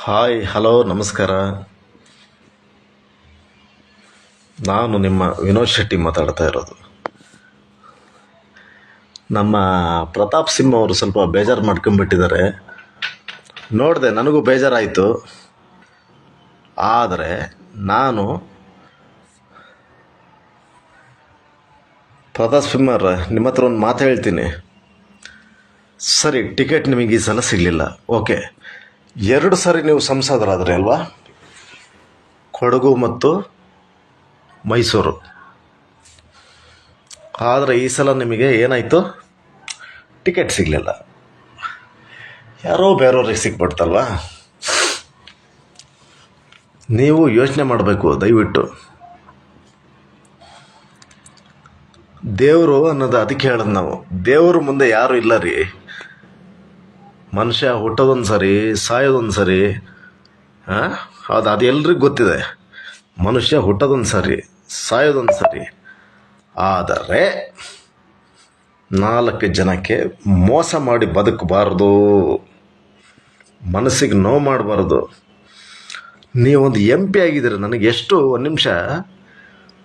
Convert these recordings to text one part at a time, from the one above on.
Hi hello ನಮಸ್ಕಾರ. ನಾನು ನಿಮ್ಮ ವಿನೋದ್ ಶೆಟ್ಟಿ ಮಾತಾಡ್ತಾ ಇರೋದು. ನಮ್ಮ ಪ್ರತಾಪ್ ಸಿಂಹ ಅವರು ಸ್ವಲ್ಪ ಬೇಜಾರು ಮಾಡ್ಕೊಂಬಿಟ್ಟಿದ್ದಾರೆ. ನೋಡಿದೆ, ನನಗೂ ಬೇಜಾರಾಯಿತು. ಆದರೆ ನಾನು ಪ್ರತಾಪ್ ಸಿಂಹ ನಿಮ್ಮ ಹತ್ರ ಒಂದು ಮಾತು ಹೇಳ್ತೀನಿ. ಸರಿ, ಟಿಕೆಟ್ ನಿಮಗೆ ಈ ಸಲ ಸಿಗಲಿಲ್ಲ, ಓಕೆ. 2 ಸರಿ ನೀವು ಸಂಸದರಾದ್ರಿ ಅಲ್ವಾ, ಕೊಡಗು ಮತ್ತು ಮೈಸೂರು. ಆದರೆ ಈ ಸಲ ನಿಮಗೆ ಏನಾಯಿತು, ಟಿಕೆಟ್ ಸಿಗಲಿಲ್ಲ. ಯಾರೋ ಬೇರೆಯವ್ರಿಗೆ ಸಿಕ್ಬಿಡ್ತಲ್ವಾ. ನೀವು ಯೋಚನೆ ಮಾಡಬೇಕು ದಯವಿಟ್ಟು. ದೇವರು ಅನ್ನೋದು ಅದಕ್ಕೆ ಹೇಳೋದು ನಾವು. ದೇವ್ರ ಮುಂದೆ ಯಾರೂ ಇಲ್ಲ ರೀ. ಮನುಷ್ಯ ಹುಟ್ಟೋದೊಂದು ಸರಿ, ಸಾಯೋದೊಂದು ಸರಿ. ಅದು ಎಲ್ರಿಗೂ ಗೊತ್ತಿದೆ. ಮನುಷ್ಯ ಹುಟ್ಟೋದೊಂದು ಸರಿ, ಸಾಯೋದೊಂದು ಸರಿ. ಆದರೆ 4 ಜನಕ್ಕೆ ಮೋಸ ಮಾಡಿ ಬದುಕಬಾರ್ದು, ಮನಸ್ಸಿಗೆ ನೋವು ಮಾಡಬಾರ್ದು. ನೀವೊಂದು MP ಆಗಿದ್ದೀರಿ. ನನಗೆ ಎಷ್ಟು, ಒಂದು ನಿಮಿಷ,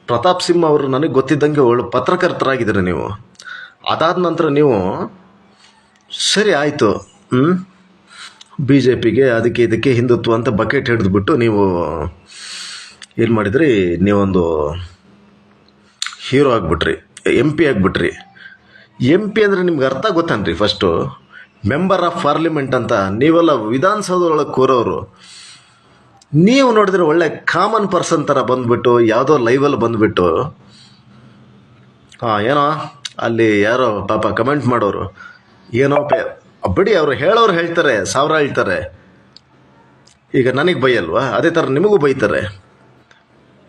ಪ್ರತಾಪ್ ಸಿಂಹ ಅವರು ನನಗೆ ಗೊತ್ತಿದ್ದಂಗೆ ಒಳ್ಳೆ ಪತ್ರಕರ್ತರಾಗಿದ್ದೀರಿ ನೀವು. ಅದಾದ ನಂತರ ನೀವು ಸರಿ ಆಯಿತು, BJPಗೆ ಅದಕ್ಕೆ ಇದಕ್ಕೆ ಹಿಂದುತ್ವ ಅಂತ ಬಕೆಟ್ ಹಿಡಿದ್ಬಿಟ್ಟು ನೀವು ಏನು ಮಾಡಿದ್ರಿ, ನೀವೊಂದು ಹೀರೋ ಆಗಿಬಿಟ್ರಿ, MP ಆಗಿಬಿಟ್ರಿ. MP ಅಂದರೆ ನಿಮ್ಗೆ ಅರ್ಥ ಗೊತ್ತನ್ರಿ? ಫಸ್ಟು ಮೆಂಬರ್ ಆಫ್ ಪಾರ್ಲಿಮೆಂಟ್ ಅಂತ. ನೀವೆಲ್ಲ ವಿಧಾನಸೌಧದೊಳಗೆ ಕೂರೋರು. ನೀವು ನೋಡಿದ್ರೆ ಒಳ್ಳೆ ಕಾಮನ್ ಪರ್ಸನ್ ಥರ ಬಂದುಬಿಟ್ಟು, ಯಾವುದೋ ಲೈವಲ್ಲಿ ಬಂದುಬಿಟ್ಟು, ಏನೋ ಅಲ್ಲಿ ಯಾರೋ ಪಾಪ ಕಮೆಂಟ್ ಮಾಡೋರು ಏನೋ ಬಿಡಿ, ಅವರು ಹೇಳೋರು ಹೇಳ್ತಾರೆ, 1000 ಹೇಳ್ತಾರೆ. ಈಗ ನನಗೆ ಬೈಯಲ್ವಾ, ಅದೇ ಥರ ನಿಮಗೂ ಬೈತಾರೆ.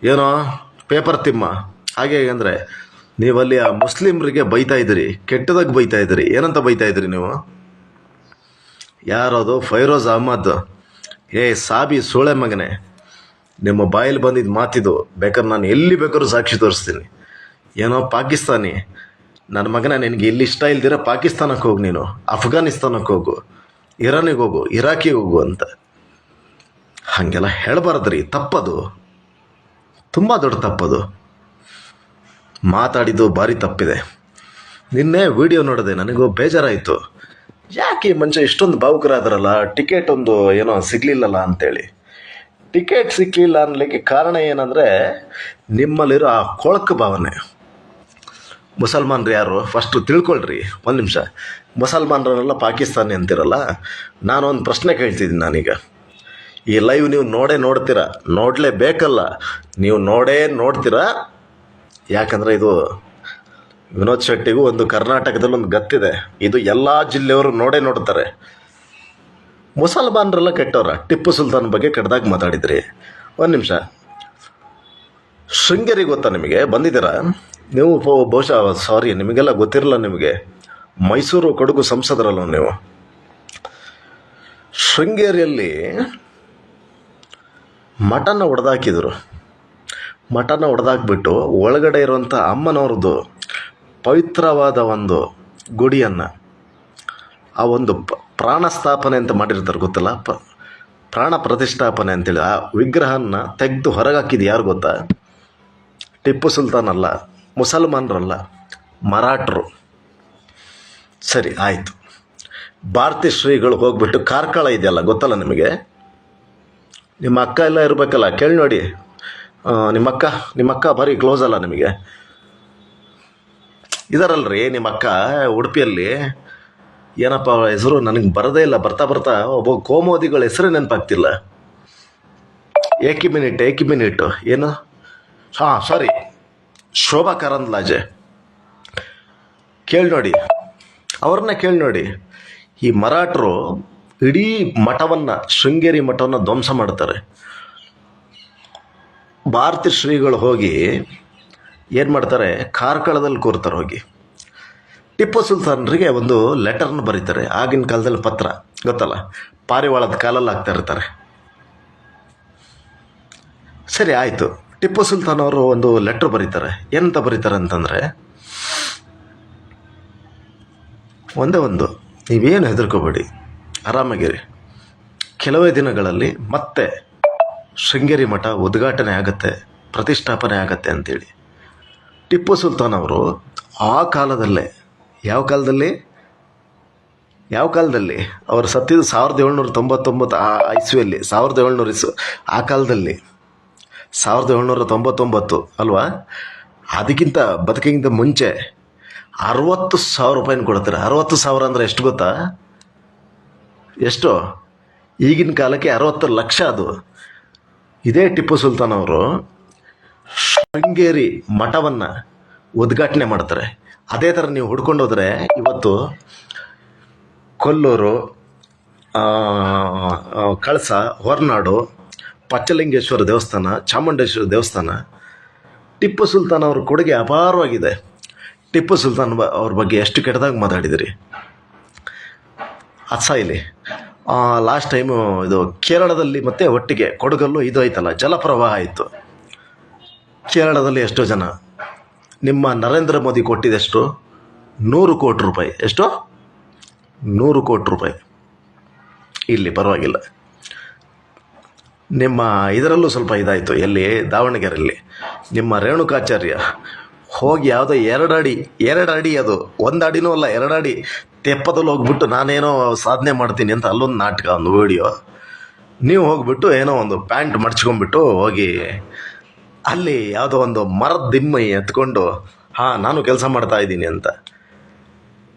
ಏನೋ ಪೇಪರ್ ತಿಮ್ಮ ಹಾಗೆ ಅಂದರೆ ನೀವಲ್ಲಿ ಆ ಮುಸ್ಲಿಮ್ರಿಗೆ ಬೈತಾ ಇದ್ದೀರಿ, ಕೆಟ್ಟದಾಗಿ ಬೈತಾ ಇದ್ದೀರಿ. ಏನಂತ ಬೈತಾ ಇದ್ದೀರಿ ನೀವು? ಯಾರದು ಫೈರೋಜ್ ಅಹ್ಮದ್? ಸಾಬಿ ಸೋಳೆ ಮಗನೇ, ನಿಮ್ಮ ಬಾಯಲ್ಲಿ ಬಂದಿದ್ದು ಮಾತಿದು ಬೇಕಾದ್ರೆ ನಾನು ಎಲ್ಲಿ ಬೇಕಾದ್ರೂ ಸಾಕ್ಷಿ ತೋರಿಸ್ತೀನಿ. ಏನೋ ಪಾಕಿಸ್ತಾನಿ ನನ್ನ ಮಗನ, ನಿನಗೆ ಎಲ್ಲಿ ಇಷ್ಟ ಇಲ್ದಿರ ಪಾಕಿಸ್ತಾನಕ್ಕೆ ಹೋಗು, ನೀನು ಅಫ್ಘಾನಿಸ್ತಾನಕ್ಕೆ ಹೋಗು, ಇರಾನಿಗೆ ಹೋಗು, ಇರಾಕಿಗೆ ಹೋಗು ಅಂತ. ಹಾಗೆಲ್ಲ ಹೇಳಬಾರ್ದ್ರಿ, ತಪ್ಪದು, ತುಂಬ ದೊಡ್ಡ ತಪ್ಪದು. ಮಾತಾಡಿದ್ದು ಭಾರಿ ತಪ್ಪಿದೆ. ನಿನ್ನೆ ವಿಡಿಯೋ ನೋಡಿದೆ, ನನಗೂ ಬೇಜಾರಾಯಿತು. ಯಾಕೆ ಈ ಮನುಷ್ಯ ಇಷ್ಟೊಂದು ಭಾವುಕರಾದ್ರಲ್ಲ, ಟಿಕೆಟ್ ಒಂದು ಏನೋ ಸಿಗಲಿಲ್ಲಲ್ಲ ಅಂತೇಳಿ. ಟಿಕೆಟ್ ಸಿಕ್ಕಲಿಲ್ಲ ಅನ್ನಲಿಕ್ಕೆ ಕಾರಣ ಏನಂದರೆ ನಿಮ್ಮಲ್ಲಿರೋ ಆ ಕೊಳಕು ಭಾವನೆ. ಮುಸಲ್ಮಾನರು ಯಾರು ಫಸ್ಟು ತಿಳ್ಕೊಳ್ರಿ. ಒಂದು ನಿಮಿಷ, ಮುಸಲ್ಮಾನರನ್ನೆಲ್ಲ ಪಾಕಿಸ್ತಾನಿ ಅಂತಿರಲ್ಲ. ನಾನು ಒಂದು ಪ್ರಶ್ನೆ ಕೇಳ್ತಿದ್ದೀನಿ ನಾನೀಗ. ಈ ಲೈವ್ ನೀವು ನೋಡ್ತೀರಾ, ನೋಡಲೇಬೇಕಲ್ಲ, ನೀವು ನೋಡ್ತೀರಾ. ಯಾಕಂದರೆ ಇದು ವಿನೋದ್ ಶೆಟ್ಟಿಗೂ ಒಂದು ಕರ್ನಾಟಕದಲ್ಲಿ ಒಂದು ಗತ್ತಿದೆ. ಇದು ಎಲ್ಲ ಜಿಲ್ಲೆಯವರು ನೋಡ್ತಾರೆ. ಮುಸಲ್ಮಾನರೆಲ್ಲ ಕೆಟ್ಟವ್ರ? ಟಿಪ್ಪು ಸುಲ್ತಾನ್ ಬಗ್ಗೆ ಕೆಟ್ಟದಾಗಿ ಮಾತಾಡಿದ್ರಿ. ಒಂದು ನಿಮಿಷ, ಶೃಂಗೇರಿ ಗೊತ್ತಾ ನಿಮಗೆ? ಬಂದಿದ್ದೀರಾ ನೀವು? ಬಹುಶಃ ಸಾರಿ, ನಿಮಗೆಲ್ಲ ಗೊತ್ತಿರಲ್ಲ. ನಿಮಗೆ ಮೈಸೂರು ಕೊಡಗು ಸಂಸದರಲ್ಲ ನೀವು. ಶೃಂಗೇರಿಯಲ್ಲಿ ಮಠನ ಹೊಡೆದಾಕಿದ್ರು. ಮಠನ ಹೊಡೆದಾಕ್ಬಿಟ್ಟು ಒಳಗಡೆ ಇರುವಂಥ ಅಮ್ಮನವ್ರದ್ದು ಪವಿತ್ರವಾದ ಒಂದು ಗುಡಿಯನ್ನು, ಆ ಒಂದು ಪ್ರಾಣ ಸ್ಥಾಪನೆ ಅಂತ ಮಾಡಿರ್ತಾರೆ ಗೊತ್ತಲ್ಲ, ಪ್ರಾಣ ಪ್ರತಿಷ್ಠಾಪನೆ ಅಂತೇಳಿ ಆ ವಿಗ್ರಹನ ತೆಗೆದು ಹೊರಗಾಕಿದ್ದು ಯಾರು ಗೊತ್ತಾ? ಟಿಪ್ಪು ಸುಲ್ತಾನ್ ಅಲ್ಲ, ಮುಸಲ್ಮಾನರಲ್ಲ, ಮರಾಠರು. ಸರಿ ಆಯಿತು. ಭಾರತೀಯ ಶ್ರೀಗಳು ಹೋಗ್ಬಿಟ್ಟು ಕಾರ್ಕಳ ಇದೆಯಲ್ಲ ಗೊತ್ತಲ್ಲ ನಿಮಗೆ? ನಿಮ್ಮ ಅಕ್ಕ ಎಲ್ಲ ಇರಬೇಕಲ್ಲ, ಕೇಳಿ ನೋಡಿ. ನಿಮ್ಮ ಅಕ್ಕ ಭಾರಿ ಕ್ಲೋಸ್ ಅಲ್ಲ ನಿಮಗೆ? ಇದಾರಲ್ರಿ ನಿಮ್ಮ ಅಕ್ಕ ಉಡುಪಿಯಲ್ಲಿ. ಏನಪ್ಪ ಹೆಸರು ನನಗೆ ಬರೋದೇ ಇಲ್ಲ, ಬರ್ತಾ ಒಬ್ಬ ಕೋಮೋದಿಗಳ ಹೆಸರೇ ನೆನಪಾಗ್ತಿಲ್ಲ. ಏಕಿ ಮಿನಿಟ್ ಏನು? ಸಾರಿ, ಶೋಭಾ ಕರಂದ್ಲಾಜೆ. ಕೇಳಿ ನೋಡಿ, ಅವ್ರನ್ನ ಕೇಳಿ ನೋಡಿ. ಈ ಮರಾಠರು ಇಡೀ ಮಠವನ್ನು, ಶೃಂಗೇರಿ ಮಠವನ್ನು ಧ್ವಂಸ ಮಾಡ್ತಾರೆ. ಭಾರತೀಯ ಶ್ರೀಗಳು ಹೋಗಿ ಏನು ಮಾಡ್ತಾರೆ, ಕಾರ್ಕಳದಲ್ಲಿ ಕೂರ್ತಾರೆ ಹೋಗಿ. ಟಿಪ್ಪು ಸುಲ್ತಾನರಿಗೆ ಒಂದು ಲೆಟರ್ನ ಬರೀತಾರೆ. ಆಗಿನ ಕಾಲದಲ್ಲಿ ಪತ್ರ ಗೊತ್ತಲ್ಲ, ಪಾರಿವಾಳದ ಕಾಲಲ್ಲಿ ಹಾಕ್ತಾ ಇರ್ತಾರೆ. ಸರಿ ಆಯಿತು, ಟಿಪ್ಪು ಸುಲ್ತಾನ್ ಅವರು ಒಂದು ಲೆಟ್ರ್ ಬರೀತಾರೆ. ಏನಂತ ಬರೀತಾರೆ ಅಂತಂದರೆ, ಒಂದೇ ಒಂದು, ನೀವೇನು ಹೆದರ್ಕೋಬೇಡಿ, ಆರಾಮಾಗಿರಿ. ಕೆಲವೇ ದಿನಗಳಲ್ಲಿ ಮತ್ತೆ ಶೃಂಗೇರಿ ಮಠ ಉದ್ಘಾಟನೆ ಆಗತ್ತೆ, ಪ್ರತಿಷ್ಠಾಪನೆ ಆಗತ್ತೆ ಅಂತೇಳಿ. ಟಿಪ್ಪು ಸುಲ್ತಾನ್ ಅವರು ಆ ಕಾಲದಲ್ಲೇ, ಯಾವ ಕಾಲದಲ್ಲಿ ಅವರು ಸತ್ತಿದ್ದು 1799 ಇಸ್ವಿಯಲ್ಲಿ, 1700 ಆ ಕಾಲದಲ್ಲಿ 1799 ಅಲ್ವಾ? ಅದಕ್ಕಿಂತ ಬದುಕಿಗಿಂತ ಮುಂಚೆ 60,000 ರೂಪಾಯಿನ ಕೊಡ್ತಾರೆ. 60,000 ಅಂದರೆ ಎಷ್ಟು ಗೊತ್ತಾ? ಎಷ್ಟು? ಈಗಿನ ಕಾಲಕ್ಕೆ 60 ಲಕ್ಷ ಅದು. ಇದೇ ಟಿಪ್ಪು ಸುಲ್ತಾನ್ ಅವರು ಶೃಂಗೇರಿ ಮಠವನ್ನು ಉದ್ಘಾಟನೆ ಮಾಡ್ತಾರೆ. ಅದೇ ಥರ ನೀವು ಹುಡ್ಕೊಂಡು ಹೋದರೆ ಇವತ್ತು ಕೊಲ್ಲೂರು, ಕಳಸ, ಹೊರನಾಡು, ಪಚ್ಚಲಿಂಗೇಶ್ವರ ದೇವಸ್ಥಾನ, ಚಾಮುಂಡೇಶ್ವರಿ ದೇವಸ್ಥಾನ, ಟಿಪ್ಪು ಸುಲ್ತಾನ್ ಅವ್ರ ಕೊಡುಗೆ ಅಪಾರವಾಗಿದೆ. ಟಿಪ್ಪು ಸುಲ್ತಾನ್ ಅವ್ರ ಬಗ್ಗೆ ಎಷ್ಟು ಕೆಟ್ಟದಾಗಿ ಮಾತಾಡಿದಿರಿ. ಇಲ್ಲಿ ಲಾಸ್ಟ್ ಟೈಮು ಇದು ಕೇರಳದಲ್ಲಿ ಮತ್ತೆ ಒಟ್ಟಿಗೆ ಕೊಡಗಲ್ಲೂ ಇದು ಆಯ್ತಲ್ಲ, ಜಲಪ್ರವಾಹ ಆಯಿತು. ಕೇರಳದಲ್ಲಿ ಎಷ್ಟೋ ಜನ, ನಿಮ್ಮ ನರೇಂದ್ರ ಮೋದಿ ಕೊಟ್ಟಿದ್ದೆಷ್ಟು? 100 ಕೋಟಿ ರೂಪಾಯಿ. ಎಷ್ಟು? 100 ಕೋಟಿ ರೂಪಾಯಿ. ಇಲ್ಲಿ ಪರವಾಗಿಲ್ಲ. ನಿಮ್ಮ ಇದರಲ್ಲೂ ಸ್ವಲ್ಪ ಇದಾಯಿತು. ಎಲ್ಲಿ? ದಾವಣಗೆರೆಯಲ್ಲಿ ನಿಮ್ಮ ರೇಣುಕಾಚಾರ್ಯ ಹೋಗಿ ಯಾವುದೋ 2 ಅಡಿ ಅದು 1 ಅಡಿನೂ ಅಲ್ಲ 2 ಅಡಿ ತೆಪ್ಪದಲ್ಲಿ ಹೋಗ್ಬಿಟ್ಟು ನಾನೇನೋ ಸಾಧನೆ ಮಾಡ್ತೀನಿ ಅಂತ ಅಲ್ಲೊಂದು ನಾಟಕ, ಒಂದು ವಿಡಿಯೋ. ನೀವು ಹೋಗ್ಬಿಟ್ಟು ಏನೋ ಒಂದು ಪ್ಯಾಂಟ್ ಮಡ್ಚ್ಕೊಂಡ್ಬಿಟ್ಟು ಹೋಗಿ ಅಲ್ಲಿ ಯಾವುದೋ ಒಂದು ಮರದ ದಿಮ್ಮಿ ಎತ್ಕೊಂಡು ನಾನು ಕೆಲಸ ಮಾಡ್ತಾ ಇದ್ದೀನಿ ಅಂತ.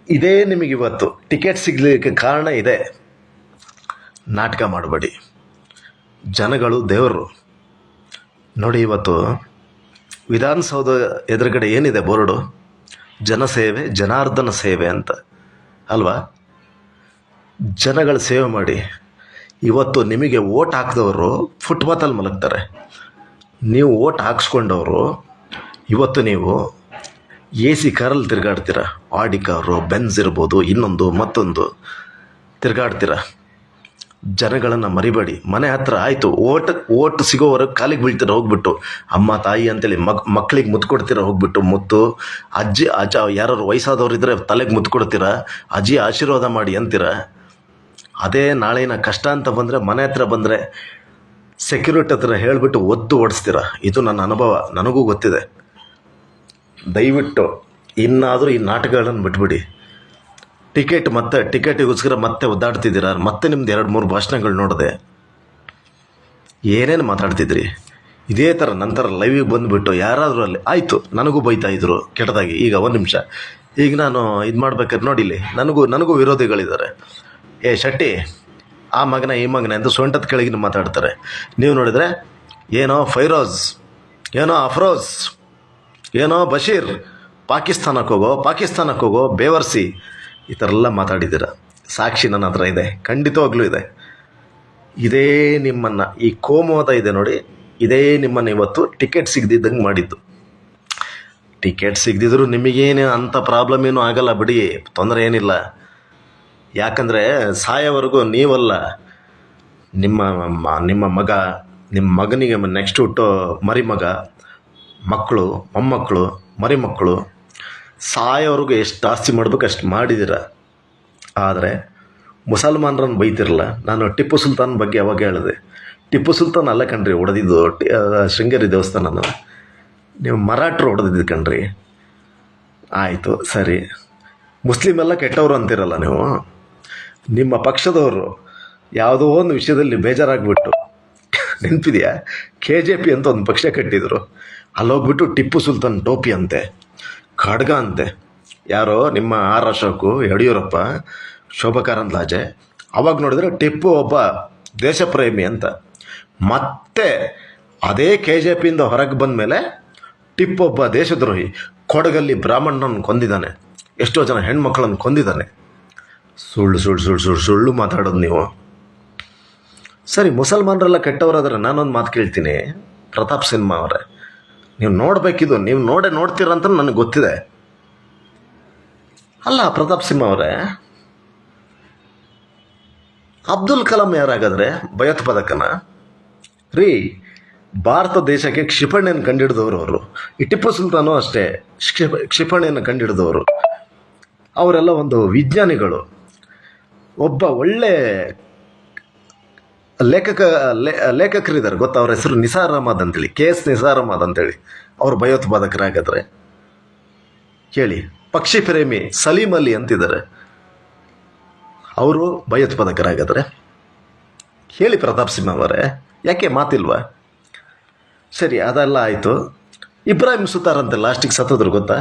ಇದೇ ನಿಮಗಿವತ್ತು ಟಿಕೆಟ್ ಸಿಗಲಿಕ್ಕೆ ಕಾರಣ ಇದೆ. ನಾಟಕ ಮಾಡಬೇಡಿ. ಜನಗಳು ದೇವರು. ನೋಡಿ, ಇವತ್ತು ವಿಧಾನಸೌಧ ಎದುರುಗಡೆ ಏನಿದೆ ಬೋರ್ಡು? ಜನಸೇವೆ, ಜನಾರ್ದನ ಸೇವೆ ಅಂತ ಅಲ್ವಾ? ಜನಗಳ ಸೇವೆ ಮಾಡಿ. ಇವತ್ತು ನಿಮಗೆ ಓಟ್ ಹಾಕಿದವರು ಫುಟ್ಪಾತಲ್ಲಿ ಮಲಗ್ತಾರೆ. ನೀವು ಓಟ್ ಹಾಕ್ಸ್ಕೊಂಡವರು ಇವತ್ತು ನೀವು AC ಕಾರಲ್ಲಿ ತಿರುಗಾಡ್ತೀರ. ಆಡಿ ಕಾರು, ಬೆನ್ಸ್ ಇರ್ಬೋದು, ಇನ್ನೊಂದು ಮತ್ತೊಂದು ತಿರುಗಾಡ್ತೀರ. ಜನಗಳನ್ನು ಮರಿಬೇಡಿ. ಮನೆ ಹತ್ರ ಆಯಿತು, ಓಟ್ ಸಿಗೋವರೆಗೆ ಕಾಲಿಗೆ ಬೀಳ್ತೀರ ಹೋಗ್ಬಿಟ್ಟು. ಅಮ್ಮ ತಾಯಿ ಅಂತೇಳಿ ಮಕ್ಕಳಿಗೆ ಮುತ್ತು ಕೊಡ್ತೀರ ಹೋಗ್ಬಿಟ್ಟು. ಮುತ್ತು ಅಜ್ಜ ಯಾರು ವಯಸ್ಸಾದವ್ರು ಇದ್ದರೆ ತಲೆಗೆ ಮುತ್ತು ಕೊಡ್ತೀರ. ಅಜ್ಜಿ ಆಶೀರ್ವಾದ ಮಾಡಿ ಅಂತೀರ. ಅದೇ ನಾಳಿನ ಕಷ್ಟ ಅಂತ ಬಂದರೆ, ಮನೆ ಹತ್ರ ಬಂದರೆ ಸೆಕ್ಯೂರಿಟಿ ಹತ್ರ ಹೇಳಿಬಿಟ್ಟು ಒದ್ದು ಓಡಿಸ್ತೀರ. ಇದು ನನ್ನ ಅನುಭವ, ನನಗೂ ಗೊತ್ತಿದೆ. ದಯವಿಟ್ಟು ಇನ್ನಾದರೂ ಈ ನಾಟಕಗಳನ್ನು ಬಿಟ್ಬಿಡಿ. ಟಿಕೆಟಿಗೋಸ್ಕರ ಮತ್ತೆ ಒದ್ದಾಡ್ತಿದ್ದೀರ. ಮತ್ತೆ ನಿಮ್ದು 2-3 ಭಾಷಣಗಳು ನೋಡಿದೆ, ಏನೇನು ಮಾತಾಡ್ತಿದ್ರಿ. ಇದೇ ಥರ ನಂತರ ಲೈವಿಗೆ ಬಂದುಬಿಟ್ಟು ಯಾರಾದರೂ ಅಲ್ಲಿ ಆಯಿತು, ನನಗೂ ಬೈತಾಯಿದ್ರು ಕೆಟ್ಟದಾಗಿ. ಈಗ 1 ನಿಮಿಷ, ಈಗ ನಾನು ಇದು ಮಾಡ್ಬೇಕಾದ್ರೆ ನೋಡಿಲಿ, ನನಗೂ ವಿರೋಧಿಗಳಿದ್ದಾರೆ. ಶೆಟ್ಟಿ ಆ ಮಗನ ಈ ಮಗನ ಎಂದು ಸೊಂಟದ ಕೆಳಗಿನ ಮಾತಾಡ್ತಾರೆ. ನೀವು ನೋಡಿದರೆ ಏನೋ ಫೈರೋಜ್, ಏನೋ ಅಫ್ರೋಜ್, ಏನೋ ಬಶೀರ್, ಪಾಕಿಸ್ತಾನಕ್ಕೆ ಹೋಗೋ ಬೇವರ್ಸಿ, ಈ ಥರ ಎಲ್ಲ ಮಾತಾಡಿದ್ದೀರ. ಸಾಕ್ಷಿ ನನ್ನ ಹತ್ರ ಇದೆ, ಖಂಡಿತವಾಗ್ಲೂ ಇದೆ. ಇದೇ ನಿಮ್ಮನ್ನು, ಈ ಕೋಮುವಾದ ಇದೆ ನೋಡಿ, ಇದೇ ನಿಮ್ಮನ್ನು ಇವತ್ತು ಟಿಕೆಟ್ ಸಿಗದಿದ್ದಂಗೆ ಮಾಡಿದ್ದು. ಟಿಕೆಟ್ ಸಿಗದಿದ್ರು ನಿಮಗೇನು ಅಂಥ ಪ್ರಾಬ್ಲಮ್ ಏನೂ ಆಗಲ್ಲ ಬಿಡಿ, ತೊಂದರೆ ಏನಿಲ್ಲ. ಯಾಕಂದರೆ ಸಾಯೋವರೆಗೂ ನೀವಲ್ಲ, ನಿಮ್ಮ ಮಗ, ನಿಮ್ಮ ಮಗನಿಗೆ ನೆಕ್ಸ್ಟ್ ಹುಟ್ಟೋ ಮರಿಮಗ, ಮಕ್ಕಳು, ಮೊಮ್ಮಕ್ಕಳು, ಮರಿಮಕ್ಕಳು ಸಾಯೋವರೆಗೂ ಎಷ್ಟು ಆಸ್ತಿ ಮಾಡಬೇಕು ಅಷ್ಟು ಮಾಡಿದ್ದೀರ. ಆದರೆ ಮುಸಲ್ಮಾನರನ್ನು ಬೈತಿರಲ್ಲ. ನಾನು ಟಿಪ್ಪು ಸುಲ್ತಾನ್ ಬಗ್ಗೆ ಅವಾಗ ಹೇಳಿದೆ. ಟಿಪ್ಪು ಸುಲ್ತಾನ್ ಅಲ್ಲ ಕಣ್ರಿ ಹೊಡೆದಿದ್ದು ಶೃಂಗೇರಿ ದೇವಸ್ಥಾನನ, ನೀವು ಮರಾಠರು ಹೊಡೆದಿದ್ದು ಕಣ್ರಿ. ಆಯಿತು, ಸರಿ. ಮುಸ್ಲಿಮ್ ಎಲ್ಲ ಕೆಟ್ಟವರು ಅಂತಿರಲ್ಲ ನೀವು. ನಿಮ್ಮ ಪಕ್ಷದವರು ಯಾವುದೋ ಒಂದು ವಿಷಯದಲ್ಲಿ ಬೇಜಾರಾಗ್ಬಿಟ್ಟು, ನೆನಪಿದೆಯಾ? KJP ಅಂತ ಒಂದು ಪಕ್ಷ ಕಟ್ಟಿದ್ರು. ಅಲ್ಲೋಗ್ಬಿಟ್ಟು ಟಿಪ್ಪು ಸುಲ್ತಾನ್ ಟೋಪಿ ಅಂತೆ, ಖಡ್ಗ ಅಂತೆ. ಯಾರೋ ನಿಮ್ಮ R ಅಶೋಕು, ಯಡಿಯೂರಪ್ಪ, ಶೋಭಾ ಕರಂದ್ಲಾಜೆ. ಅವಾಗ ನೋಡಿದ್ರೆ ಟಿಪ್ಪು ಒಬ್ಬ ದೇಶಪ್ರೇಮಿ ಅಂತ. ಮತ್ತೆ ಅದೇ KJPಯಿಂದ ಹೊರಗೆ ಬಂದ ಮೇಲೆ ಟಿಪ್ಪು ಒಬ್ಬ ದೇಶದ್ರೋಹಿ. ಕೊಡಗಲ್ಲಿ ಬ್ರಾಹ್ಮಣನನ್ನು ಕೊಂದಿದ್ದಾನೆ, ಎಷ್ಟೋ ಜನ ಹೆಣ್ಮಕ್ಳನ್ನು ಕೊಂದಿದ್ದಾನೆ. ಸುಳ್ಳು ಮಾತಾಡೋದು ನೀವು. ಸರಿ, ಮುಸಲ್ಮಾನರೆಲ್ಲ ಕೆಟ್ಟವರಾದ್ರೆ ನಾನೊಂದು ಮಾತು ಕೇಳ್ತೀನಿ, ಪ್ರತಾಪ್ ಸಿನಿಮಾ ಅವರೇ, ನೀವು ನೋಡಬೇಕಿದು. ನೀವು ನೋಡ್ತೀರಂತ ನನಗೆ ಗೊತ್ತಿದೆ. ಅಲ್ಲ ಪ್ರತಾಪ್ ಸಿಂಹ ಅವರೇ, ಅಬ್ದುಲ್ ಕಲಾಂ ಯಾರಾಗಾದ್ರೆ ಭಯೋತ್ಪಾದಕನ ರೀ? ಭಾರತ ದೇಶಕ್ಕೆ ಕ್ಷಿಪಣಿಯನ್ನು ಕಂಡುಹಿಡಿದವರು ಅವರು. ಈ ಟಿಪ್ಪು ಸುಲ್ತಾನು ಅಷ್ಟೇ, ಕ್ಷಿಪಣಿಯನ್ನು ಕಂಡುಹಿಡಿದವರು. ಅವರೆಲ್ಲ ಒಂದು ವಿಜ್ಞಾನಿಗಳು. ಒಬ್ಬ ಒಳ್ಳೆ ಲೇಖಕರಿದ್ದಾರೆ ಗೊತ್ತಾ, ಅವ್ರ ಹೆಸರು ನಿಸಾರ್ ಅಹಮದ್ ಅಂತೇಳಿ, KS ನಿಸಾರ್ ಅಹಮದ್ ಅಂತೇಳಿ. ಅವರು ಭಯೋತ್ಪಾದಕರಾಗಿದ್ದಾರೆ. ಕೇಳಿ, ಪಕ್ಷಿ ಪ್ರೇಮಿ ಸಲೀಂ ಅಲಿ ಅಂತಿದ್ದಾರೆ, ಅವರು ಭಯೋತ್ಪಾದಕರಾಗಿದ್ದಾರೆ. ಹೇಳಿ ಪ್ರತಾಪ್ ಸಿಂಹ ಅವರೇ, ಯಾಕೆ ಮಾತಿಲ್ವಾ? ಸರಿ, ಅದೆಲ್ಲ ಆಯಿತು. ಇಬ್ರಾಹಿಂ ಸುತಾರ್ ಅಂತ ಲಾಸ್ಟಿಗೆ ಸತ್ತೋದ್ರು ಗೊತ್ತಾ?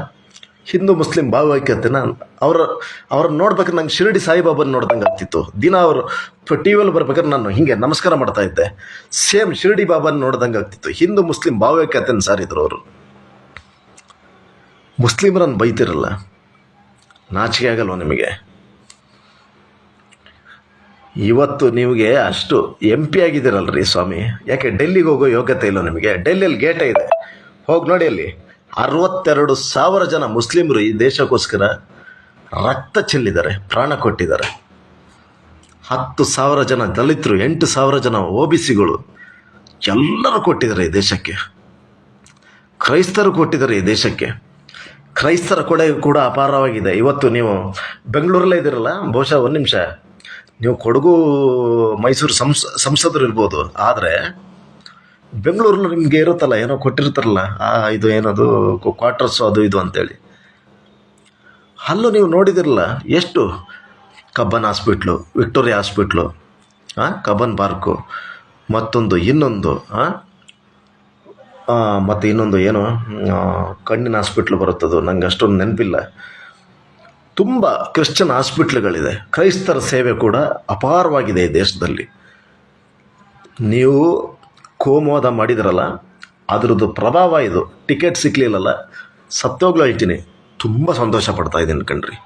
ಹಿಂದೂ ಮುಸ್ಲಿಂ ಭಾವೈಕ್ಯತೆನ ಅವ್ರನ್ನ ನೋಡ್ಬೇಕಾದ್ರೆ ನಂಗೆ ಶಿರಡಿ ಸಾಯಿಬಾಬಾನ ನೋಡ್ದಂಗೆ ಆಗ್ತಿತ್ತು. ದಿನ ಅವರು ಟಿ ವಿಯಲ್ಲಿ ಬರ್ಬೇಕಾದ್ರೆ ನಾನು ಹಿಂಗೆ ನಮಸ್ಕಾರ ಮಾಡ್ತಾ ಇದ್ದೆ. ಸೇಮ್ ಶಿರಡಿ ಬಾಬಾನ ನೋಡ್ದಂಗೆ ಆಗ್ತಿತ್ತು. ಹಿಂದೂ ಮುಸ್ಲಿಂ ಭಾವೈಕ್ಯತೆನ ಸಾರಿದ್ರು ಅವರು. ಮುಸ್ಲಿಮರನ್ನು ಬೈತಿರಲ್ಲ, ನಾಚಿಕೆ ಆಗಲ್ವ ನಿಮಗೆ? ಇವತ್ತು ನಿಮಗೆ ಅಷ್ಟು MP ಆಗಿದ್ದೀರಲ್ರಿ ಸ್ವಾಮಿ, ಯಾಕೆ ಡೆಲ್ಲಿಗೆ ಹೋಗೋ ಯೋಗ್ಯತೆ ಇಲ್ಲ ನಿಮಗೆ? ಡೆಲ್ಲಿಯಲ್ಲಿ ಗೇಟೇ ಇದೆ, ಹೋಗಿ ನೋಡಿ. ಅಲ್ಲಿ 62,000 ಜನ ಮುಸ್ಲಿಮರು ಈ ದೇಶಕ್ಕೋಸ್ಕರ ರಕ್ತ ಚೆಲ್ಲಿದ್ದಾರೆ, ಪ್ರಾಣ ಕೊಟ್ಟಿದ್ದಾರೆ. 10,000 ಜನ ದಲಿತರು, 8,000 ಜನ OBCಗಳು ಎಲ್ಲರೂ ಕೊಟ್ಟಿದ್ದಾರೆ ಈ ದೇಶಕ್ಕೆ. ಕ್ರೈಸ್ತರು ಕೊಟ್ಟಿದ್ದಾರೆ ಈ ದೇಶಕ್ಕೆ. ಕ್ರೈಸ್ತರ ಕೊಡುಗೆ ಕೂಡ ಅಪಾರವಾಗಿದೆ. ಇವತ್ತು ನೀವು ಬೆಂಗಳೂರಲ್ಲೇ ಇದ್ದೀರಲ್ಲ, ಬಹುಶಃ ಒಂದು ನಿಮಿಷ, ನೀವು ಕೊಡಗು ಮೈಸೂರು ಸಂಸದರು ಇರ್ಬೋದು, ಆದರೆ ಬೆಂಗಳೂರಲ್ಲಿ ನಿಮಗೆ ಇರುತ್ತಲ್ಲ, ಏನೋ ಕೊಟ್ಟಿರ್ತಾರಲ್ಲ, ಇದು ಏನದು ಕ್ವಾರ್ಟರ್ಸು ಅದು ಇದು ಅಂತೇಳಿ, ಅಲ್ಲೂ ನೀವು ನೋಡಿದಿರಲ್ಲ ಎಷ್ಟು Cubbon hospital, Victoria hospital, Cubbon park, ಮತ್ತೊಂದು ಇನ್ನೊಂದು ಮತ್ತು ಇನ್ನೊಂದು ಏನು ಕಣ್ಣಿನ ಹಾಸ್ಪಿಟ್ಲು ಬರುತ್ತದು, ನಂಗೆ ಅಷ್ಟೊಂದು ನೆನಪಿಲ್ಲ. ತುಂಬ ಕ್ರಿಶ್ಚಿಯನ್ ಹಾಸ್ಪಿಟ್ಲುಗಳಿದೆ. ಕ್ರೈಸ್ತರ ಸೇವೆ ಕೂಡ ಅಪಾರವಾಗಿದೆ ಈ ದೇಶದಲ್ಲಿ. ನೀವು ಕೋಮೋದ ಮಾಡಿದ್ರಲ್ಲ, ಅದರದ್ದು ಪ್ರಭಾವ ಇದು. ಟಿಕೆಟ್ ಸಿಕ್ಕಲಿಲ್ಲಲ್ಲ, ಸತ್ತೋಗ್ಲು ಹೇಳ್ತೀನಿ, ತುಂಬ ಸಂತೋಷ ಪಡ್ತಾ ಇದ್ದೀನಿ ಕಣ್ರಿ.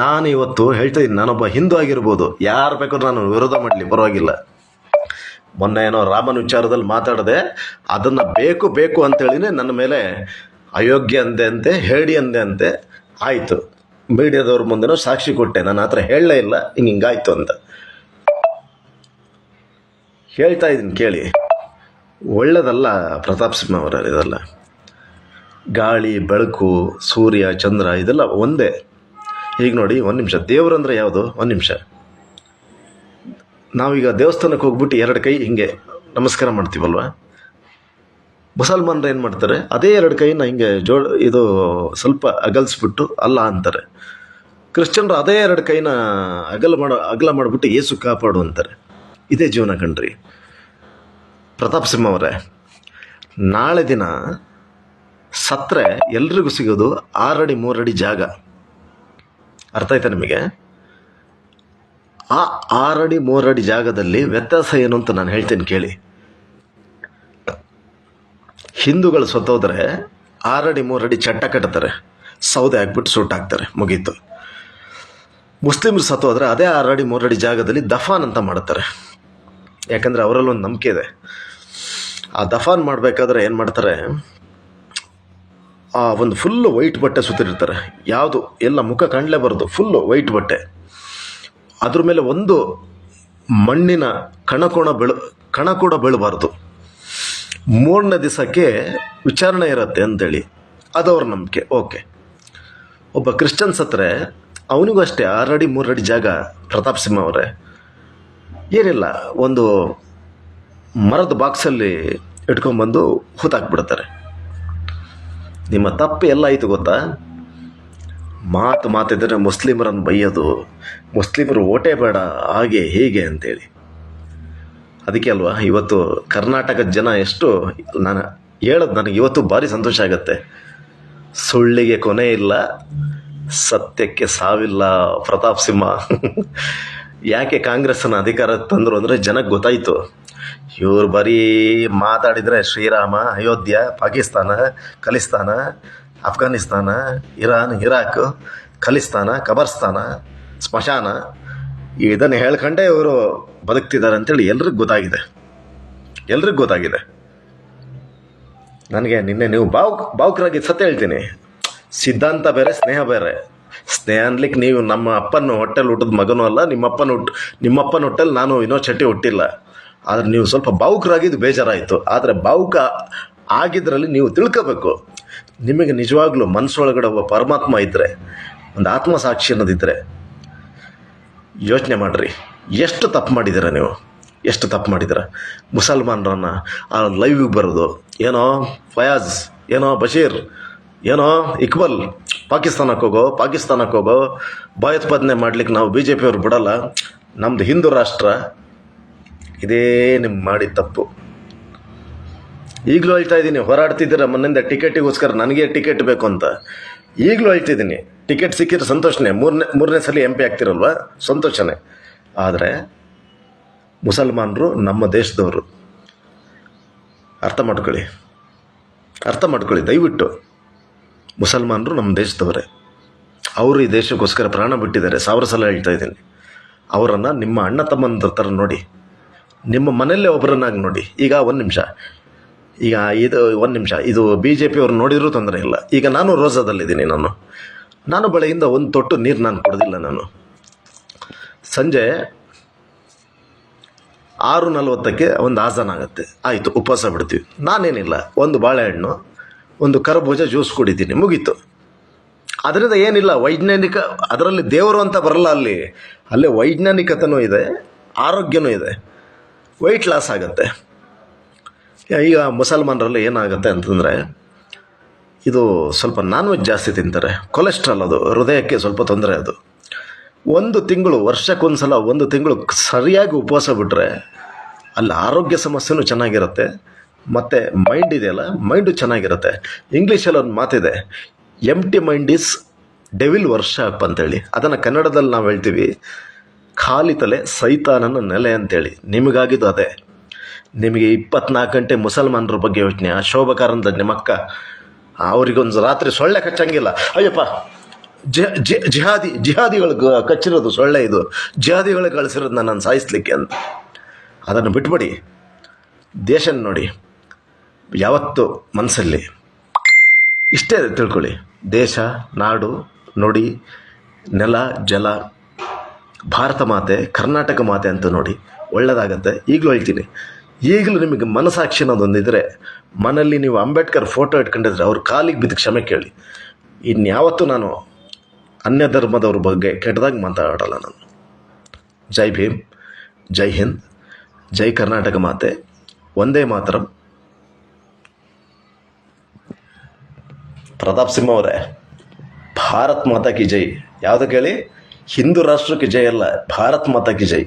ನಾನು ಇವತ್ತು ಹೇಳ್ತಾ ಇದ್ದೀನಿ, ನಾನೊಬ್ಬ ಹಿಂದೂ ಆಗಿರ್ಬೋದು, ಯಾರು ಬೇಕಾದ್ರೂ ನಾನು ವಿರೋಧ ಮಾಡಲಿ, ಪರವಾಗಿಲ್ಲ. ಮೊನ್ನೆ ಏನೋ ರಾಮನ ವಿಚಾರದಲ್ಲಿ ಮಾತಾಡಿದೆ, ಅದನ್ನು ಬೇಕು ಅಂತೇಳಿನೇ ನನ್ನ ಮೇಲೆ ಅಯೋಗ್ಯ ಅಂದೆ ಹೇಳಿ ಅಂದೆ. ಆಯಿತು, ಮೀಡಿಯಾದವ್ರ ಮುಂದೆನೂ ಸಾಕ್ಷಿ ಕೊಟ್ಟೆ, ನಾನು ಆ ಥರ ಹೇಳಲೇ ಇಲ್ಲ, ಹಿಂಗಾಯ್ತು ಅಂತ ಹೇಳ್ತಾ ಇದ್ದೀನಿ. ಕೇಳಿ, ಒಳ್ಳೆಯದಲ್ಲ ಪ್ರತಾಪ್ ಸಿಂಹ ಅವರ ಇದೆಲ್ಲ. ಗಾಳಿ, ಬೆಳಕು, ಸೂರ್ಯ, ಚಂದ್ರ ಇದೆಲ್ಲ ಒಂದೇ. ಈಗ ನೋಡಿ, ಒಂದು ನಿಮಿಷ, ದೇವರಂದ್ರೆ ಯಾವುದು? ಒಂದು ನಿಮಿಷ, ನಾವೀಗ ದೇವಸ್ಥಾನಕ್ಕೆ ಹೋಗ್ಬಿಟ್ಟು 2 ಕೈ ಹಿಂಗೆ ನಮಸ್ಕಾರ ಮಾಡ್ತೀವಲ್ವ? ಮುಸಲ್ಮಾನರು ಏನು ಮಾಡ್ತಾರೆ, ಅದೇ 2 ಕೈನ ಹಿಂಗೆ ಇದು ಸ್ವಲ್ಪ ಅಗಲಿಸ್ಬಿಟ್ಟು ಅಲ್ಲ ಅಂತಾರೆ. ಕ್ರಿಶ್ಚಿಯನ್ರು ಅದೇ 2 ಕೈನ ಅಗಲ ಮಾಡಿಬಿಟ್ಟು ಏಸು ಕಾಪಾಡು ಅಂತಾರೆ. ಇದೇ ಜೀವನ ಕಣ್ರಿ. ಪ್ರತಾಪ್ ಸಿಂಹ ಅವರೇ, ನಾಳೆ ದಿನ ಸತ್ತರೆ ಎಲ್ರಿಗೂ ಸಿಗೋದು 6 ಅಡಿ 3 ಅಡಿ ಜಾಗ. ಅರ್ಥ ಆಯ್ತಾ ನಿಮಗೆ? ಆ 6 ಅಡಿ 3 ಅಡಿ ಜಾಗದಲ್ಲಿ ವ್ಯತ್ಯಾಸ ಏನು ಅಂತ ನಾನು ಹೇಳ್ತೀನಿ ಕೇಳಿ. ಹಿಂದೂಗಳು ಸತ್ತೋದ್ರೆ 6 ಅಡಿ 3 ಅಡಿ ಚಟ್ಟ ಕಟ್ತಾರೆ, ಸೌದೆ ಹಾಕ್ಬಿಟ್ಟು ಸುಟ್ಟಾಕ್ತಾರೆ, ಮುಗೀತು. ಮುಸ್ಲಿಮ್ರು ಸತ್ತೋದ್ರೆ ಅದೇ 6 ಅಡಿ 3 ಅಡಿ ಜಾಗದಲ್ಲಿ ದಫಾನ್ ಅಂತ ಮಾಡ್ತಾರೆ. ಯಾಕಂದರೆ ಅವರಲ್ಲೊಂದು ನಂಬಿಕೆ ಇದೆ. ಆ ದಫಾನ್ ಮಾಡಬೇಕಾದ್ರೆ ಏನು ಮಾಡ್ತಾರೆ, ಒಂದು ಫುಲ್ಲು ವೈಟ್ ಬಟ್ಟೆ ಸುತ್ತಿರ್ತಾರೆ, ಯಾವುದು ಎಲ್ಲ ಮುಖ ಕಾಣಲೇಬಾರ್ದು, ಫುಲ್ಲು ವೈಟ್ ಬಟ್ಟೆ. ಅದ್ರ ಮೇಲೆ ಒಂದು ಮಣ್ಣಿನ ಕಣ ಕೂಡ ಬೀಳಬಾರ್ದು. 3ನೇ ದಿವಸಕ್ಕೆ ವಿಚಾರಣೆ ಇರುತ್ತೆ ಅಂತೇಳಿ, ಅದು ಅವ್ರ ನಂಬಿಕೆ. ಓಕೆ, ಒಬ್ಬ ಕ್ರಿಶ್ಚಿಯನ್ ಸತ್ತರೆ ಅವನಿಗೂ ಅಷ್ಟೇ 6 ಅಡಿ 3 ಅಡಿ ಜಾಗ. ಪ್ರತಾಪ್ ಸಿಂಹ ಅವರೇ, ಏನಿಲ್ಲ, ಒಂದು ಮರದ ಬಾಕ್ಸಲ್ಲಿ ಇಟ್ಕೊಂಡ್ಬಂದು ಹೂತಾಕ್ಬಿಡ್ತಾರೆ. ನಿಮ್ಮ ತಪ್ಪು ಎಲ್ಲ ಆಯಿತು ಗೊತ್ತಾ? ಮಾತಿದ್ರೆ ಮುಸ್ಲಿಮರನ್ನು ಬೈಯೋದು, ಮುಸ್ಲಿಮರು ಓಟೇ ಬೇಡ, ಹಾಗೆ ಹೀಗೆ ಅಂತೇಳಿ. ಅದಕ್ಕೆ ಅಲ್ವಾ ಇವತ್ತು ಕರ್ನಾಟಕದ ಜನ ಎಷ್ಟು, ನಾನು ಹೇಳೋದು ನನಗೆ ಇವತ್ತು ಭಾರಿ ಸಂತೋಷ ಆಗುತ್ತೆ. ಸುಳ್ಳಿಗೆ ಕೊನೆ ಇಲ್ಲ, ಸತ್ಯಕ್ಕೆ ಸಾವಿಲ್ಲ. ಪ್ರತಾಪ್ ಸಿಂಹ ಯಾಕೆ ಕಾಂಗ್ರೆಸ್ಸನ್ನು ಅಧಿಕಾರ ತಂದರು ಅಂದರೆ ಜನಕ್ಕೆ ಗೊತ್ತಾಯಿತು, ಇವ್ರು ಬರೀ ಮಾತಾಡಿದರೆ ಶ್ರೀರಾಮ, ಅಯೋಧ್ಯ, ಪಾಕಿಸ್ತಾನ, ಖಲಿಸ್ತಾನ, ಅಫ್ಘಾನಿಸ್ತಾನ, ಇರಾನ್, ಇರಾಕ್, ಖಲಿಸ್ತಾನ, ಕಬರ್ಸ್ತಾನ, ಸ್ಮಶಾನ, ಇದನ್ನು ಹೇಳ್ಕೊಂಡೇ ಇವರು ಬದುಕ್ತಿದ್ದಾರೆ ಅಂತೇಳಿ ಎಲ್ರಿಗೂ ಗೊತ್ತಾಗಿದೆ. ನನಗೆ ನಿನ್ನೆ ನೀವು ಭಾವುಕರಾಗಿ ಸತ್ಯ ಹೇಳ್ತೀನಿ, ಸಿದ್ಧಾಂತ ಬೇರೆ, ಸ್ನೇಹ ಬೇರೆ. ಸ್ನೇಹ ಅನ್ಲಿಕ್ಕೆ ನೀವು ನಮ್ಮ ಅಪ್ಪನ ಹೊಟ್ಟೆಲಿ ಹುಟ್ಟಿದ ಮಗನೂ ಅಲ್ಲ, ನಿಮ್ಮಪ್ಪನ ಹೊಟ್ಟೆಲಿ ನಾನು ವಿನೋದ್ ಶೆಟ್ಟಿ ಹುಟ್ಟಿಲ್ಲ. ಆದರೆ ನೀವು ಸ್ವಲ್ಪ ಭಾವುಕರಾಗಿದ್ದು ಬೇಜಾರಾಯಿತು. ಆದರೆ ಭಾವುಕ ಆಗಿದ್ರಲ್ಲಿ ನೀವು ತಿಳ್ಕೋಬೇಕು, ನಿಮಗೆ ನಿಜವಾಗ್ಲೂ ಮನಸ್ಸೊಳಗಡೆ ಒಬ್ಬ ಪರಮಾತ್ಮ ಇದ್ದರೆ, ಒಂದು ಆತ್ಮಸಾಕ್ಷಿ ಅನ್ನೋದಿದ್ದರೆ, ಯೋಚನೆ ಮಾಡಿರಿ, ಎಷ್ಟು ತಪ್ಪು ಮಾಡಿದ್ದೀರ ನೀವು, ಎಷ್ಟು ತಪ್ಪು ಮಾಡಿದ್ದೀರ. ಮುಸಲ್ಮಾನರನ್ನು ಆ ಲೈವಿಗೆ ಬರೋದು, ಏನೋ ಫಯಾಜ್, ಏನೋ ಬಶೀರ್, ಏನೋ ಇಕ್ಬಲ್ ಪಾಕಿಸ್ತಾನಕ್ಕೆ ಹೋಗೋ ಭಯೋತ್ಪಾದನೆ ಮಾಡ್ಲಿಕ್ಕೆ ನಾವು ಬಿ ಜೆ ಪಿಯವ್ರು ಬಿಡಲ್ಲ, ನಮ್ಮದು ಹಿಂದೂ ರಾಷ್ಟ್ರ. ಇದೇ ನಿಮ್ಮ ಮಾಡಿದ ತಪ್ಪು. ಈಗಲೂ ಹೇಳ್ತಾ ಇದ್ದೀನಿ, ಹೋರಾಡ್ತಿದ್ದೀರ ಮೊನ್ನಿಂದ ಟಿಕೆಟಿಗೋಸ್ಕರ, ನನಗೆ ಟಿಕೆಟ್ ಬೇಕು ಅಂತ. ಈಗಲೂ ಹೇಳ್ತಿದ್ದೀನಿ, ಟಿಕೆಟ್ ಸಿಕ್ಕಿದ್ರೆ ಸಂತೋಷನೇ, ಮೂರನೇ ಸಲ MP ಆಗ್ತಿರಲ್ವ, ಸಂತೋಷನೇ. ಆದರೆ ಮುಸಲ್ಮಾನರು ನಮ್ಮ ದೇಶದವರು, ಅರ್ಥ ಮಾಡ್ಕೊಳ್ಳಿ ದಯವಿಟ್ಟು. ಮುಸಲ್ಮಾನರು ನಮ್ಮ ದೇಶದವರೇ, ಅವರು ಈ ದೇಶಕ್ಕೋಸ್ಕರ ಪ್ರಾಣ ಬಿಟ್ಟಿದ್ದಾರೆ. 1000 ಸಲ ಹೇಳ್ತಾ ಇದ್ದೀನಿ. ಅವರನ್ನು ನಿಮ್ಮ ಅಣ್ಣ ತಮ್ಮಂದ್ರ ಥರ ನೋಡಿ, ನಿಮ್ಮ ಮನೆಯಲ್ಲೇ ಒಬ್ಬರನ್ನಾಗಿ ನೋಡಿ. ಈಗ ಒಂದು ನಿಮಿಷ, ಇದು BJP ಅವ್ರು ನೋಡಿದರೂ ತೊಂದರೆ ಇಲ್ಲ. ಈಗ ನಾನು ರೋಜಾದಲ್ಲಿದ್ದೀನಿ, ನಾನು ಬೆಳೆಯಿಂದ ಒಂದು ತೊಟ್ಟು ನೀರು ನಾನು ಕೊಡೋದಿಲ್ಲ. ನಾನು ಸಂಜೆ 6:40ಕ್ಕೆ ಒಂದು ಆಜಾನ್ ಆಗುತ್ತೆ, ಆಯಿತು, ಉಪವಾಸ ಬಿಡ್ತೀವಿ. ನಾನೇನಿಲ್ಲ, ಒಂದು ಬಾಳೆಹಣ್ಣು, ಒಂದು ಕರ್ಬೂಜ ಜ್ಯೂಸ್ ಕುಡಿತೀನಿ, ಮುಗೀತು. ಅದರಿಂದ ಏನಿಲ್ಲ, ವೈಜ್ಞಾನಿಕ, ಅದರಲ್ಲಿ ದೇವರು ಅಂತ ಬರಲ್ಲ. ಅಲ್ಲಿ ವೈಜ್ಞಾನಿಕತೆನೂ ಇದೆ, ಆರೋಗ್ಯನೂ ಇದೆ, ವೆಯ್ಟ್ ಲಾಸ್ ಆಗುತ್ತೆ. ಈಗ ಮುಸಲ್ಮಾನರಲ್ಲಿ ಏನಾಗುತ್ತೆ ಅಂತಂದರೆ, ಇದು ಸ್ವಲ್ಪ ನಾನ್ ವೆಜ್ ಜಾಸ್ತಿ ತಿಂತಾರೆ, ಕೊಲೆಸ್ಟ್ರಾಲ್, ಅದು ಹೃದಯಕ್ಕೆ ಸ್ವಲ್ಪ ತೊಂದರೆ. ಅದು ವರ್ಷಕ್ಕೊಂದು ಸಲ 1 ತಿಂಗಳು ಸರಿಯಾಗಿ ಉಪವಾಸ ಬಿಟ್ಟರೆ ಅಲ್ಲಿ ಆರೋಗ್ಯ ಸಮಸ್ಯೆನೂ ಚೆನ್ನಾಗಿರುತ್ತೆ, ಮತ್ತು ಮೈಂಡ್ ಇದೆಯಲ್ಲ, ಮೈಂಡು ಚೆನ್ನಾಗಿರುತ್ತೆ. ಇಂಗ್ಲೀಷಲ್ಲಿ ಒಂದು ಮಾತಿದೆ, empty mind is devil workshop ಅಂತೇಳಿ. ಅದನ್ನು ಕನ್ನಡದಲ್ಲಿ ನಾವು ಹೇಳ್ತೀವಿ, ಖಾಲಿ ತಲೆ ಸೈತಾನನ ನೆಲೆ ಅಂತೇಳಿ. ನಿಮಗಾಗಿದ್ದು ಅದೇ. ನಿಮಗೆ 24 ಗಂಟೆ ಮುಸಲ್ಮಾನರ ಬಗ್ಗೆ ಯೋಚನೆ. ಆ ಶೋಭಕಾರಂತ ನಿಮ್ಮಕ್ಕ, ಅವರಿಗೊಂದು ರಾತ್ರಿ ಸೊಳ್ಳೆ ಕಚ್ಚಂಗಿಲ್ಲ. ಅಯ್ಯಪ್ಪ, ಜಿಹಾದಿಗಳಿಗೆ ಕಚ್ಚಿರೋದು ಸೊಳ್ಳೆ, ಇದು ಜಿಹಾದಿಗಳಿಗೆ ಕಳಿಸಿರೋದು ನನ್ನನ್ನು ಸಾಯಿಸ್ಲಿಕ್ಕೆ ಅಂತ. ಅದನ್ನು ಬಿಟ್ಬಿಡಿ, ದೇಶ ನೋಡಿ. ಯಾವತ್ತು ಮನಸ್ಸಲ್ಲಿ ಇಷ್ಟೇ ತಿಳ್ಕೊಳ್ಳಿ, ದೇಶ, ನಾಡು, ನುಡಿ, ನೆಲ, ಜಲ, ಭಾರತ ಮಾತೆ, ಕರ್ನಾಟಕ ಮಾತೆ ಅಂತ ನೋಡಿ, ಒಳ್ಳೆಯದಾಗತ್ತೆ. ಈಗಲೂ ಹೇಳ್ತೀನಿ, ಈಗಲೂ ನಿಮಗೆ ಮನಸಾಕ್ಷಿ ಅನ್ನೋದೊಂದಿದ್ರೆ, ಮನೆಯಲ್ಲಿ ನೀವು ಅಂಬೇಡ್ಕರ್ ಫೋಟೋ ಇಟ್ಕೊಂಡಿದ್ರೆ ಅವ್ರ ಕಾಲಿಗೆ ಬಿದ್ದು ಕ್ಷಮೆ ಕೇಳಿ. ಇನ್ಯಾವತ್ತೂ ನಾನು ಅನ್ಯ ಧರ್ಮದವ್ರ ಬಗ್ಗೆ ಕೆಟ್ಟದಾಗಿ ಮಾತಾಡಲ್ಲ ನಾನು. ಜೈ ಭೀಮ್, ಜೈ ಹಿಂದ್, ಜೈ ಕರ್ನಾಟಕ ಮಾತೆ, ಒಂದೇ ಮಾತರಂ. ಪ್ರತಾಪ್ ಸಿಂಹ ಅವರೇ, ಭಾರತ್ ಮಾತಾ ಕಿ ಜೈ. ಯಾವುದಕ್ಕೆ ಹೇಳಿ? ಹಿಂದೂ ರಾಷ್ಟ್ರಕ್ಕೆ ಜೈ ಅಲ್ಲ, ಭಾರತ್ ಮಾತಾ ಕಿ ಜೈ.